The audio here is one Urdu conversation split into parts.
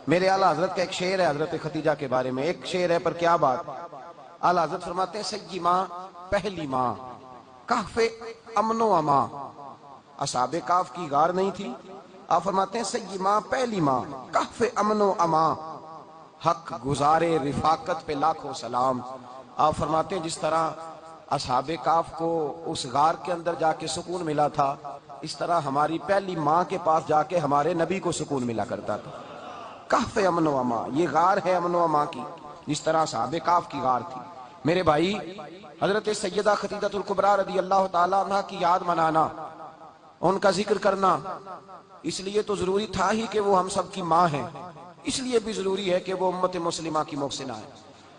میرے اعلیٰ حضرت کا ایک شعر ہے حضرت خدیجہ کے بارے میں، ایک شعر ہے پر کیا بات۔ اعلیٰ حضرت فرماتے ہیں سیدی ماں، پہلی ماں، کہف امن و امان۔ اصحاب کہف کی غار نہیں تھی، آپ فرماتے ہیں سیدی ماں، پہلی ماں، کہف امن و امان، حق گزارے رفاقت پہ لاکھوں سلام۔ آپ فرماتے ہیں جس طرح اصحاب کہف کو اس غار کے اندر جا کے سکون ملا تھا، اس طرح ہماری پہلی ماں کے پاس جا کے ہمارے نبی کو سکون ملا کرتا تھا۔ کہف امن و امان، یہ غار ہے امن و امان کی، جس طرح اصحاب کہف کی غار تھی۔ میرے بھائی، حضرت سیدہ خدیجہ الکبریٰ رضی اللہ تعالیٰ عنہ کی یاد منانا، ان کا ذکر کرنا، اس لیے تو ضروری تھا ہی کہ وہ ہم سب کی ماں ہیں، اس لیے بھی ضروری ہے کہ وہ امت مسلمہ کی محسنہ ہے،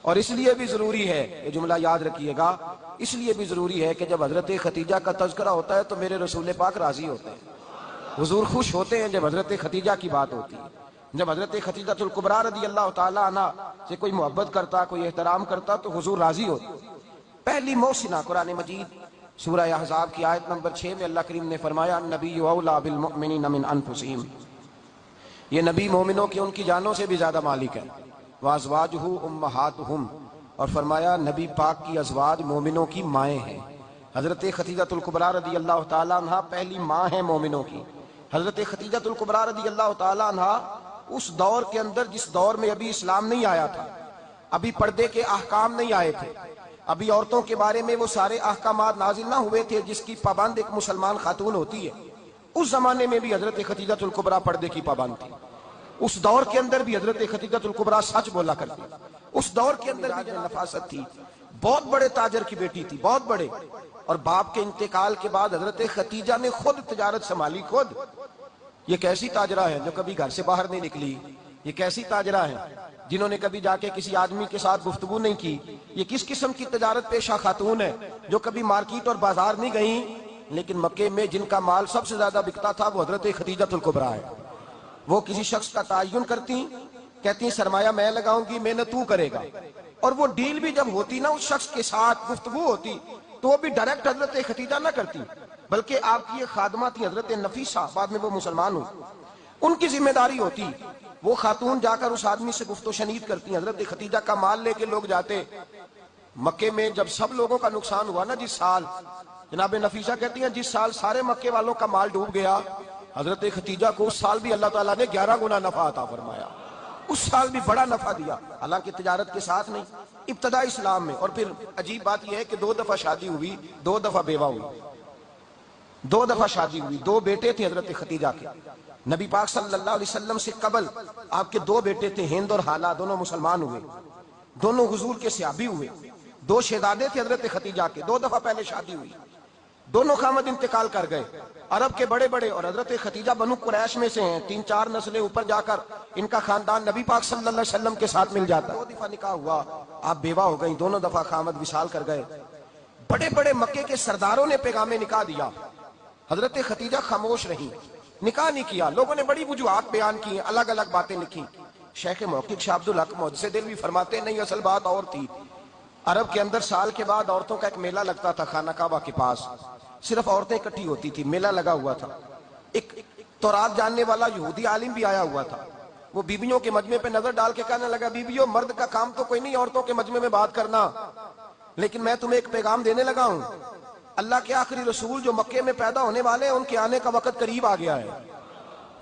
اور اس لیے بھی ضروری ہے، یہ جملہ یاد رکھیے گا، اس لیے بھی ضروری ہے کہ جب حضرت خدیجہ کا تذکرہ ہوتا ہے تو میرے رسول پاک راضی ہوتے ہیں، حضور خوش ہوتے ہیں جب حضرت خدیجہ کی بات ہوتی ہے۔ جب حضرت خدیجہ الکبریٰ رضی اللہ تعالیٰ عنہ سے کوئی محبت کرتا، کوئی احترام کرتا تو حضور راضی ہوتے۔ پہلی محسنہ، قرآن مجید سورہ احزاب کی آیت نمبر 6 میں اللہ کریم نے فرمایا النبی اولیٰ بالمؤمنین من انفسہم، یہ نبی مومنوں کی ان کی جانوں سے بھی زیادہ مالک ہے۔ وازواجہ امہاتہم، اور فرمایا نبی پاک کی ازواج مومنوں کی مائیں ہیں۔ حضرت خدیجہ الکبریٰ رضی اللہ تعالیٰ عنہ پہلی ماں ہیں مومنوں کی۔ حضرت خدیجہ الکبریٰ رضی اللہ تعالیٰ عنہ اس دور کے اندر جس دور میں ابھی اسلام نہیں آیا تھا، ابھی پردے کے احکام نہیں آئے تھے، ابھی عورتوں کے بارے میں وہ سارے احکامات نازل نہ ہوئے تھے جس کی پابند ایک مسلمان خاتون ہوتی ہے، اس زمانے میں بھی حضرت خدیجہ الکبریٰ پردے کی پابند تھی۔ اس دور کے اندر بھی حضرت خدیجہ الکبریٰ سچ بولا کرتی، اس دور کے اندر بھی نفاست تھی، بہت بڑے تاجر کی بیٹی تھی، بہت بڑے، اور باپ کے انتقال کے بعد حضرت خدیجہ نے خود تجارت سنبھالی، خود۔ یہ کیسی تاجرہ ہے جو کبھی گھر سے باہر نہیں نکلی، یہ کیسی تاجرہ ہے جنہوں نے کبھی جا کے کسی آدمی کے ساتھ گفتگو نہیں کی، یہ کس قسم کی تجارت پیشہ خاتون ہے جو کبھی مارکیٹ اور بازار نہیں گئیں، لیکن مکے میں جن کا مال سب سے زیادہ بکتا تھا وہ حضرت خدیجہ الکبریٰ ہے۔ وہ کسی شخص کا تعین کرتی، کہتی سرمایہ میں لگاؤں گی، محنت تو کرے گا، اور وہ ڈیل بھی جب ہوتی نا اس شخص کے ساتھ گفتگو ہوتی تو وہ بھی ڈائریکٹ حضرت خدیجہ نہ کرتی، بلکہ آپ کی ایک خادمہ تھی حضرت نفیسہ، بعد میں وہ مسلمان ہوئی، ان کی ذمہ داری ہوتی، وہ خاتون جا کر اس آدمی سے گفت و شنید کرتی۔ حضرت خدیجہ کا مال لے کے لوگ جاتے مکے میں، جب سب لوگوں کا نقصان ہوا نا جس سال، جناب نفیسہ کہتی ہیں جس سال سارے مکے والوں کا مال ڈوب گیا، حضرت خدیجہ کو اس سال بھی اللہ تعالیٰ نے 11 گنا نفع عطا فرمایا، اس سال بھی بڑا نفع دیا، حالانکہ تجارت کے ساتھ نہیں، ابتدا اسلام میں۔ اور پھر عجیب بات یہ ہے کہ 2 دفعہ شادی ہوئی، 2 دفعہ بیوہ ہوئی، 2 دفعہ شادی ہوئی، 2 بیٹے تھے حضرت خدیجہ کے۔ نبی پاک صلی اللہ علیہ وسلم سے قبل آپ کے 2 بیٹے تھے، ہند اور حالہ، دونوں مسلمان ہوئے، دونوں حضور کے صحابی ہوئے، 2 شہزادے تھے حضرت خدیجہ کے، 2 دفعہ پہلے شادی ہوئی، دونوں خامد انتقال کر گئے، عرب کے بڑے بڑے، اور حضرت خدیجہ بنو قریش میں سے ہیں، 3-4 نسلیں اوپر جا کر ان کا خاندان نبی پاک صلی اللہ علیہ وسلم کے ساتھ مل جاتا۔ 2 دفعہ نکاح ہوا، آپ بیوہ ہو گئیں، دونوں دفعہ خامد وصال کر گئے۔ بڑے بڑے مکے کے سرداروں نے پیغام نکاح دیا، حضرت خدیجہ خاموش رہیں، نکاح نہیں کیا۔ لوگوں نے بڑی وجوہات بیان کی، الگ الگ باتیں لکھی۔ شیخ محقق شاہ عبدالحق محدث دہلوی فرماتے ہیں نہیں، اصل بات اور تھی۔ عرب کے اندر سال کے بعد عورتوں کا ایک میلہ لگتا تھا خانہ کعبہ کے پاس، صرف عورتیں اکٹھی ہوتی تھی، میلہ لگا ہوا تھا۔ ایک تورات جاننے والا یہودی عالم بھی آیا ہوا تھا، وہ بیویوں کے مجمع پہ نظر ڈال کے کہنے لگا بیویوں، مرد کا کام تو کوئی نہیں عورتوں کے مجمع میں بات کرنا، لیکن میں تمہیں ایک پیغام دینے لگا ہوں، اللہ کے آخری رسول جو مکے میں پیدا ہونے والے ہیں ان کے آنے کا وقت قریب آ گیا ہے۔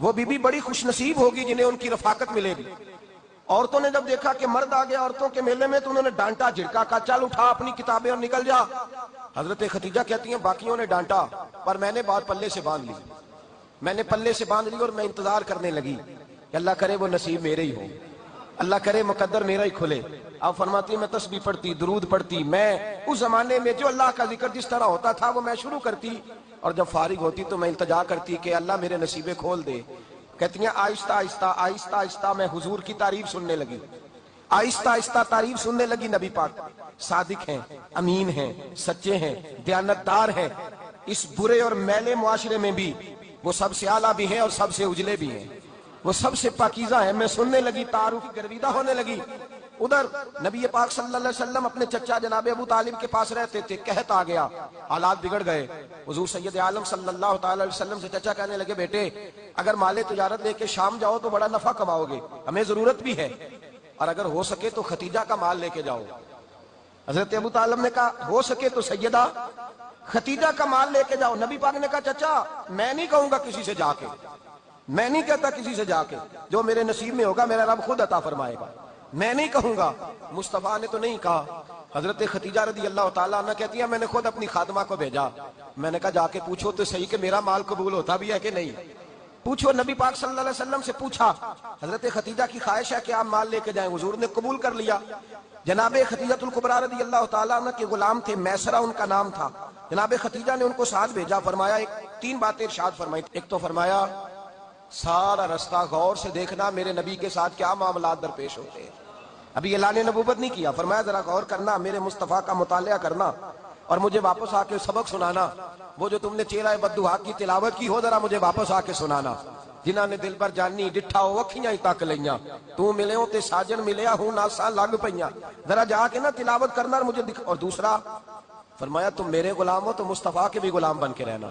وہ بیوی بڑی خوش نصیب ہوگی جنہیں ان کی رفاقت ملے گی۔ عورتوں نے جب دیکھا کہ مرد آ گیا عورتوں کے میلے میں تو انہوں نے ڈانٹا، جھڑکا، کہا چل اٹھا اپنی کتابیں اور نکل جا۔ حضرت خدیجہ کہتی ہیں باقیوں نے ڈانٹا پر میں نے بات پلے سے باندھ لی، میں نے پلے سے باندھ لی اور میں انتظار کرنے لگی کہ اللہ کرے وہ نصیب میرے ہی ہو، اللہ کرے مقدر میرا ہی کھلے۔ آپ فرماتی میں تسبیح پڑھتی، درود پڑھتی، میں اس زمانے میں جو اللہ کا ذکر جس طرح ہوتا تھا وہ میں شروع کرتی، اور جب فارغ ہوتی تو میں التجا کرتی کہ اللہ میرے نصیبے کھول دے۔ کہتی ہیں آہستہ آہستہ آہستہ آہستہ میں حضور کی تعریف سننے لگی، آہستہ آہستہ تعریف سننے لگی۔ نبی پاک صادق ہیں، امین ہیں، سچے ہیں، دیانتدار ہیں، اس برے اور میلے معاشرے میں بھی وہ سب سے اعلیٰ بھی ہیں اور سب سے اجلے بھی ہیں، وہ سب سے پاکیزہ ہیں۔ میں سننے لگی، تعارف گرویدہ ہونے لگی۔ ادھر نبی پاک صلی اللہ علیہ وسلم اپنے چچا جناب ابو طالب کے پاس رہتے تھے، قحط آ گیا، حالات بگڑ گئے، حضور سید عالم صلی اللہ تعالی علیہ وسلم سے چچا کہنے لگے بیٹے اگر مال تجارت لے کے شام جاؤ تو بڑا نفع کماؤ گے، ہمیں ضرورت بھی ہے، اور اگر ہو سکے تو ختیجہ کا مال لے کے جاؤ۔ حضرت ابو طالب نے کہا ہو سکے تو سیدہ ختیجہ کا مال لے کے جاؤ۔ نبی پاک نے کہا چچا میں نہیں کہوں گا کسی سے جا کے، میں نہیں کہتا کسی سے جا کے، جو میرے نصیب میں ہوگا میرا رب خود عطا فرمائے گا، میں نہیں کہوں گا۔ مصطفیٰ نے تو نہیں کہا۔ حضرت ختیجہ رضی اللہ تعالیٰ عنہ کہتی ہے میں نے خود اپنی خادمہ کو بھیجا، میں نے کہا جا کے پوچھو تو صحیح کہ میرا مال قبول ہوتا بھی ہے کہ نہیں، پوچھو۔ نبی پاک صلی اللہ علیہ وسلم سے پوچھا، حضرت ختیجہ کی خواہش ہے کہ آپ مال لے کے جائیں، حضور نے قبول کر لیا۔ جناب ختیجہ الکبریٰ رضی اللہ تعالیٰ عنہ کے غلام تھے، میسرہ ان کا نام تھا، جناب ختیجہ نے ان کو ساتھ بھیجا، فرمایا تین باتیں ارشاد فرمائی۔ ایک تو فرمایا سارا رستہ غور سے دیکھنا میرے نبی کے ساتھ کیا معاملات درپیش ہوتے ہیں، ابھی اعلان نبوت نہیں کیا، فرمایا ذرا غور کرنا، میرے مصطفیٰ کا مطالعہ کرنا اور مجھے واپس آ کے سبق سنانا، وہ جو تم نے چہرہ بددعا کی تلاوت کی ہو ذرا مجھے واپس آ کے سنانا، جنہاں نے دل پر جانی ڈٹھا ہو اکھیاں ہی تک لیاں، تو ملے ہوں تے ساجن ملیا ہوں ناساں لگ پئیاں، ذرا جا کے نا تلاوت کرنا اور مجھے اور دوسرا فرمایا تم میرے غلام ہو تو مصطفیٰ کے بھی غلام بن کے رہنا،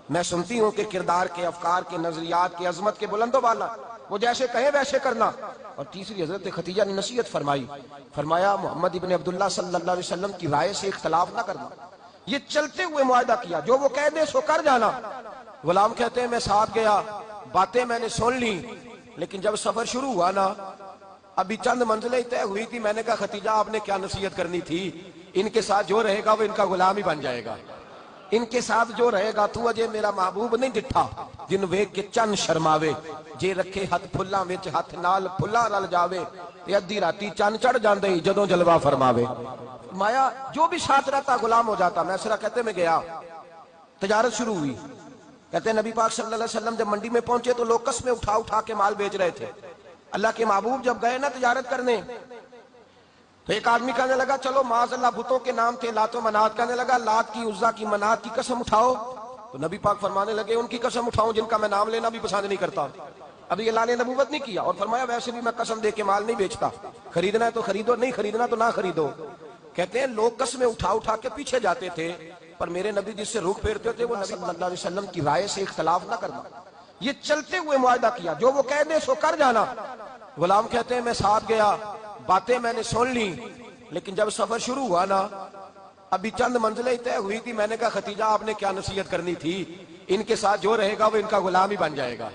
میں سنتی ہوں کہ کردار کے، افکار کے، نظریات کے، عظمت کے بلند و بالا، وہ جیسے کہیں ویسے کرنا۔ اور تیسری حضرت ختیجہ نے نصیحت فرمائی، فرمایا محمد ابن عبداللہ صلی اللہ علیہ وسلم کی رائے سے اختلاف نہ کرنا، یہ چلتے ہوئے معاہدہ کیا، جو وہ کہہ دے سو کر جانا۔ غلام کہتے ہیں میں ساتھ گیا، باتیں میں نے سن لی، لیکن جب سفر شروع ہوا نا ابھی چند منزلیں طے ہوئی تھی، میں نے کہا ختیجہ آپ نے کیا نصیحت کرنی تھی، ان کے ساتھ جو رہے گا وہ ان کا غلام ہی بن جائے گا، ان کے ساتھ جو رہے گا تو اجے میرا محبوب نہیں ڈٹھا جن ویکھ کے چن شرماوے، جے رکھے ہاتھ پھلاں وچ ہاتھ نال پھلا رل جاوے، تے ادھی راتی چن چڑھ جاندے جدوں جلوہ فرماوے۔ فرمایا جو بھی ساتھ رہتا غلام ہو جاتا۔ میسرہ کہتے میں گیا، تجارت شروع ہوئی، کہتے ہیں نبی پاک صلی اللہ علیہ وسلم جب منڈی میں پہنچے تو لوگ قسمیں اٹھا اٹھا کے مال بیچ رہے تھے۔ اللہ کے محبوب جب گئے نا تجارت کرنے تو ایک آدمی کہنے لگا چلو معاذ اللہ بتوں کے نام تھے لات و منات، کہنے لگا لات کی عزا کی منات کی قسم اٹھاؤ، تو نبی پاک فرمانے لگے ان کی قسم اٹھاؤں جن کا میں نام لینا بھی پسند نہیں کرتا، ابھی اعلان نبوت نہیں کیا، اور فرمایا ویسے بھی میں قسم دے کے مال نہیں بیچتا، خریدنا ہے تو خریدو، نہیں خریدنا تو نہ خریدو۔ کہتے ہیں لوگ قسمیں اٹھا اٹھا کے پیچھے جاتے تھے، پر میرے نبی جس سے رخ پھیرتے تھے وہ نبی صلی اللہ علیہ وسلم کی رائے سے اختلاف نہ کرنا، یہ چلتے ہوئے معاہدہ کیا، جو وہ کہہ دے سو کر جانا۔ غلام کہتے ہیں میں ساتھ گیا، باتیں میں نے سن لی، لیکن جب سفر شروع ہوا نا ابھی چند منزلیں طے ہوئی تھی، میں نے کہا ختیجہ آپ نے کیا نصیحت کرنی تھی، ان کے ساتھ جو رہے گا وہ ان کا غلام ہی بن جائے گا،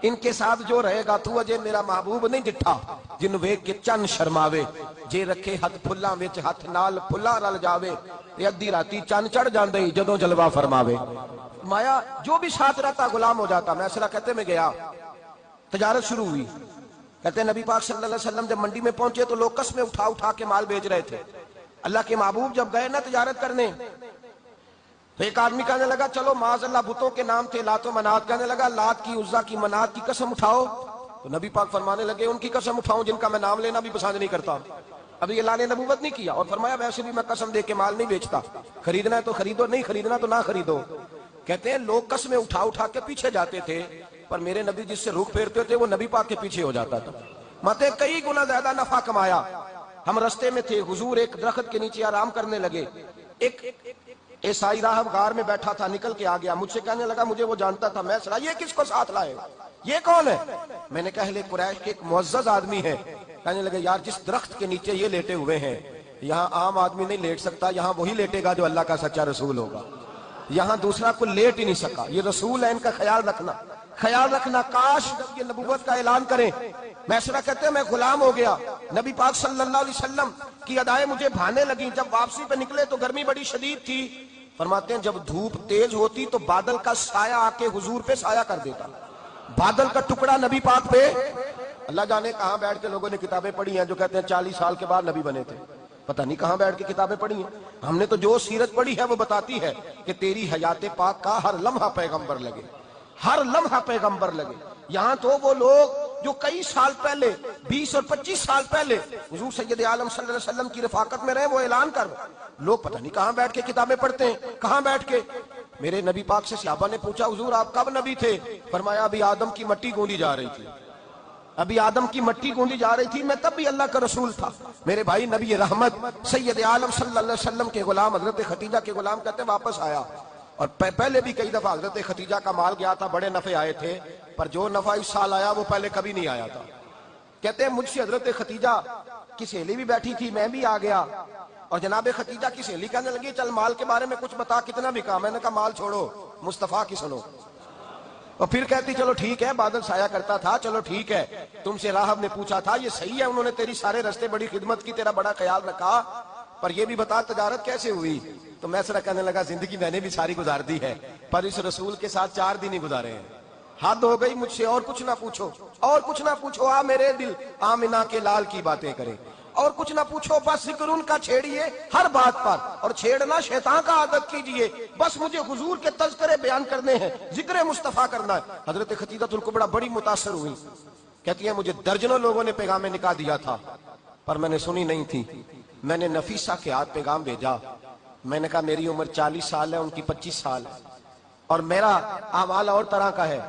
ان کے ساتھ جو رہے گا تو اجے میرا محبوب نہیں ڈٹھا جن ویکھ کے چن شرماوے، جے رکھے ہاتھ پھلاں وچ ہاتھ نال پھلا رل جاوے، تے ادھی راتی چن چڑھ جاندے جدوں جلوہ فرماوے۔ فرمایا جو بھی ساتھ رہتا غلام ہو جاتا۔ میسرہ کہتے میں گیا، تجارت شروع ہوئی، کہتے ہیں نبی پاک صلی اللہ علیہ وسلم جب منڈی میں پہنچے تو لوگ قسمیں اٹھا اٹھا کے مال بیچ رہے تھے۔ اللہ کے محبوب جب گئے نا تجارت کرنے تو ایک آدمی کہنے لگا چلو معاذ اللہ بتوں کے نام تھے لات و منات، کہنے لگا لات کی عزا کی منات کی قسم اٹھاؤ، تو نبی پاک فرمانے لگے ان کی قسم اٹھاؤں جن کا میں نام لینا بھی پسند نہیں کرتا، ابھی اعلان نبوت نہیں کیا، اور فرمایا ویسے بھی میں قسم دے کے مال نہیں بیچتا، خریدنا ہے تو خریدو، نہیں خریدنا تو نہ خریدو۔ کہتے ہیں لوگ قسمیں اٹھا اٹھا کے پیچھے جاتے تھے، پر میرے نبی جس سے رخ پھیرتے تھے وہ نبی پاک کے پیچھے ہو جاتا تھا۔ متے کئی گنا زیادہ نفع کمایا۔ ہم رستے میں تھے، حضور ایک درخت کے نیچے آرام کرنے لگے، ایک عیسائی راہب غار میں بیٹھا تھا، نکل کے آ گیا، مجھ سے کہنے لگا مجھے وہ جانتا تھا، میں سنا یہ کس کو ساتھ لائے، یہ کون ہے؟ میں نے کہا اہل قریش کے ایک معزز آدمی ہے۔ کہنے لگے یار جس درخت کے نیچے یہ لیٹے ہوئے ہیں یہاں عام آدمی نہیں لیٹ سکتا، یہاں وہی لیٹے گا جو اللہ کا سچا رسول ہوگا، یہاں دوسرا کوئی لیٹ ہی نہیں سکا، یہ رسول ہے، ان کا خیال رکھنا، خیال رکھنا، کاش جب یہ نبوت کا اعلان کریں۔ میسرہ کہتے ہیں میں غلام ہو گیا، نبی پاک صلی اللہ علیہ وسلم کی ادائیں مجھے بھانے لگیں، جب واپسی پہ نکلے تو گرمی بڑی شدید تھی، فرماتے ہیں جب دھوپ تیز ہوتی تو بادل کا سایہ آ کے حضور پہ سایہ کر دیتا، بادل کا ٹکڑا نبی پاک پہ، اللہ جانے کہاں بیٹھ کے لوگوں نے کتابیں پڑھی ہیں جو کہتے ہیں 40 سال کے بعد نبی بنے تھے، پتہ نہیں کہاں بیٹھ کے کتابیں پڑھی ہیں، ہم نے تو جو سیرت پڑھی ہے وہ بتاتی ہے کہ تیری حیات پاک کا ہر لمحہ پیغمبر لگے، ہر لمحہ پیغمبر لگے۔ یہاں تو وہ لوگ جو کئی سال پہلے 20 اور 25 سال پہلے حضور سید عالم صلی اللہ علیہ وسلم کی رفاقت میں رہے وہ اعلان کر، لوگ پتہ نہیں کہاں بیٹھ کے کتابیں پڑھتے ہیں، کہاں بیٹھ کے۔ میرے نبی پاک سے صحابہ نے پوچھا حضور آپ کب نبی تھے؟ فرمایا ابھی آدم کی مٹی گوندی جا رہی تھی، ابھی آدم کی مٹی گوندی جا رہی تھی، میں تب بھی اللہ کا رسول تھا۔ میرے بھائی نبی رحمت سید عالم صلی اللہ علیہ وسلم کے غلام حضرت خدیجہ کے غلام کہتے ہیں واپس آیا، اور پہلے بھی کئی دفعہ حضرت خدیجہ کا مال گیا تھا، بڑے نفع آئے تھے، پر جو نفع اس سال آیا وہ پہلے کبھی نہیں آیا تھا۔ کہتے ہیں مجھ سے حضرت خدیجہ کی سہیلی بھی بیٹھی تھی، میں بھی آ گیا، اور جناب خدیجہ کی سہیلی کہنے لگی چل مال کے بارے میں کچھ بتا، کتنا بھی کام۔ میں نے کہا مال چھوڑو، مصطفیٰ کی سنو۔ اور پھر کہتی چلو ٹھیک ہے، بادل سایہ کرتا تھا، چلو ٹھیک ہے، تم سے راہب نے پوچھا تھا، یہ صحیح ہے انہوں نے تیری سارے رستے بڑی خدمت کی، تیرا بڑا خیال رکھا، پر یہ بھی بتا تجارت کیسے ہوئی؟ تو میں سرا کہنے لگا زندگی میں نے بھی ساری گزار دی ہے، پر اس رسول کے ساتھ 4 دن ہی گزارے ہیں، حد ہو گئی مجھ سے، اور کچھ نہ پوچھو، اور کچھ نہ پوچھو، آ میرے دل آمنہ کے لال کی باتیں کرے، اور کچھ نہ پوچھو، بس ذکر ان کا چھیڑیے ہر بات پر، اور چھیڑنا شیطان کا عادت کیجئے، بس مجھے حضور کے تذکرے بیان کرنے ہیں، ذکر مصطفیٰ کرنا ہے۔ حضرت خدیجہ الکبریٰ بڑی متاثر ہوئی، کہتی ہیں مجھے درجنوں لوگوں نے پیغام نکاح دیا تھا، پر میں نے سنی نہیں تھی، میں نے نفیسہ کے ہاتھ پیغام بھیجا، میں نے کہا میری عمر 40 سال ہے، ان کی 25 سال ہے، اور میرا اعمال اور طرح کا ہے،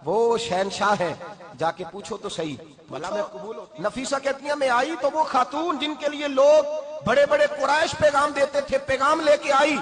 وہ شہنشاہ ہے، جا کے پوچھو تو صحیح، بھلا میں قبول ہوتی؟ نفیسہ کہتی ہیں میں آئی تو وہ خاتون جن کے لیے لوگ بڑے بڑے قریش پیغام دیتے تھے، پیغام لے کے آئی،